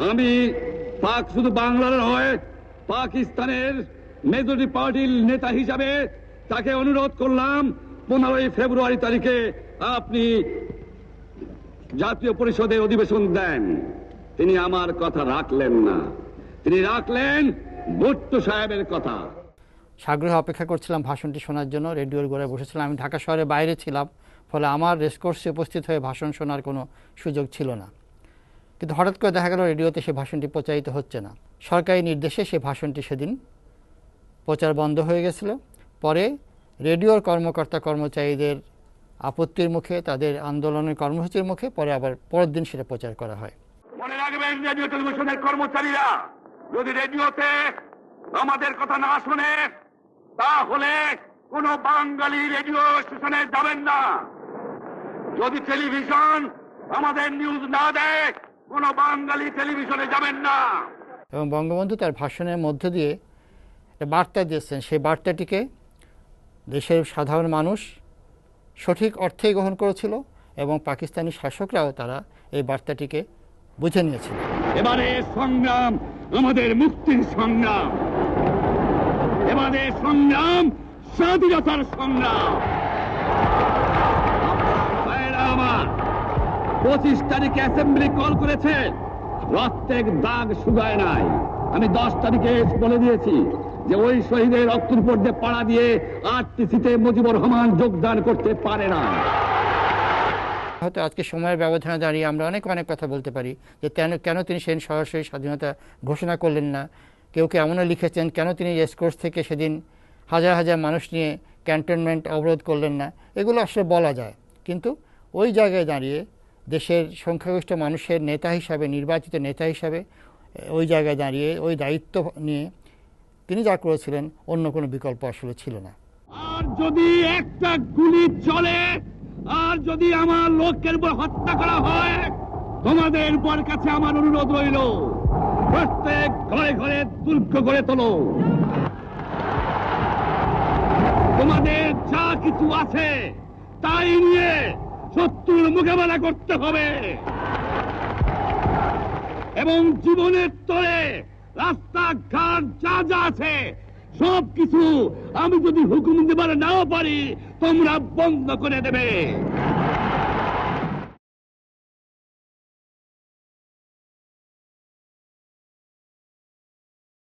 আমি পাক শুধু বাংলার নয়, পাকিস্তানের মেজরিটি পার্টির নেতা হিসাবে তাকে অনুরোধ করলাম 15ই ফেব্রুয়ারি তারিখে আপনি জাতীয় পরিষদের অধিবেশন দেন। তিনি আমার কথা রাখলেন না, তিনি রাখলেন ভুট্টো সাহেবের কথা। সাগ্রহে অপেক্ষা করছিলাম ভাষণটি শোনার জন্য, রেডিওর গোড়ায় বসেছিলাম। আমি ঢাকা শহরের বাইরে ছিলাম, ফলে আমার রেসকোর্সে উপস্থিত হয়ে ভাষণ শোনার কোনো সুযোগ ছিল না। কিন্তু হঠাৎ করে দেখা গেল রেডিওতে সেই ভাষণটি প্রচারিত হচ্ছে না। সরকারি নির্দেশে সেই ভাষণটি সেদিন প্রচার বন্ধ হয়ে গেছিল। পরে রেডিওর কর্মকর্তা কর্মচারীদের আপত্তির মুখে, তাদের আন্দোলনের কর্মসূচির মুখে পরে আবার পরের দিন সেটা প্রচার করা হয়। মনে রাখবেন, রেডিও টেলিভিশনের কর্মচারীরা যদি রেডিওতে আমাদের কথা না শুনে, তাহলে কোন বাঙালি রেডিও স্টেশনে যাবেন না। যদি টেলিভিশন আমাদের নিউজ না দেয়, কোন বাঙালি টেলিভিশনে যাবেন না। এবং বঙ্গবন্ধু তার ভাষণের মধ্য দিয়ে একটা বার্তা দিয়েছেন। সেই বার্তাটিকে দেশের সাধারণ মানুষ সঠিক অর্থেই গ্রহণ করেছিল এবং পাকিস্তানি শাসকরাও তারা এই বার্তাটিকে বুঝে নিয়েছিল। এবারে সংগ্রাম আমাদের মুক্তির সংগ্রাম, এবারে সংগ্রাম স্বাধীনতার সংগ্রাম। আমার 25 তারিখে অ্যাসেম্বলি কল করেছে, রক্তের দাগ শুকায় নাই। আমি 10 তারিখে বলে দিয়েছি যে ওই শহীদের রক্তের উপর দিয়ে পাড়া দিয়ে আরটিসিতে মুজিবুর রহমান যোগদান করতে পারে না। হয়তো আজকে সময়ের ব্যবধানে দাঁড়িয়ে আমরা অনেক কথা বলতে পারি যে কেন তিনি সেদিন সরাসরি স্বাধীনতা ঘোষণা করলেন না। কেউ এমনও লিখেছেন কেন তিনি রেসকোর্স থেকে সেদিন হাজার হাজার মানুষ নিয়ে ক্যান্টনমেন্ট অবরোধ করলেন না। এগুলো আসলে বলা যায়, কিন্তু ওই জায়গায় দাঁড়িয়ে দেশের সংখ্যাগরিষ্ঠ মানুষের নেতা হিসাবে, নির্বাচিত নেতা হিসাবে ওই জায়গায় দাঁড়িয়ে ওই দায়িত্ব নিয়ে তিনি যা করেছিলেন, অন্য কোনো বিকল্প আসলে ছিল না। আর যদি একটা গুলি চলে, আর যদি আমার লোকের উপর হত্যা করা হয়, তোমাদের উপর কাছে আমার অনুরোধ রইল, প্রত্যেক ঘরে ঘরে দুর্গ গড়ে তোলো। তোমাদের যা কিছু আছে তাই নিয়ে শত্রুর মোকাবেলা করতে হবে এবং জীবনের তরে রাস্তাঘাট যা যা আছে সবকিছু আমি যদি হুকুম দিবার নাও পারি, তোমরা বন্ধ করে দেবে।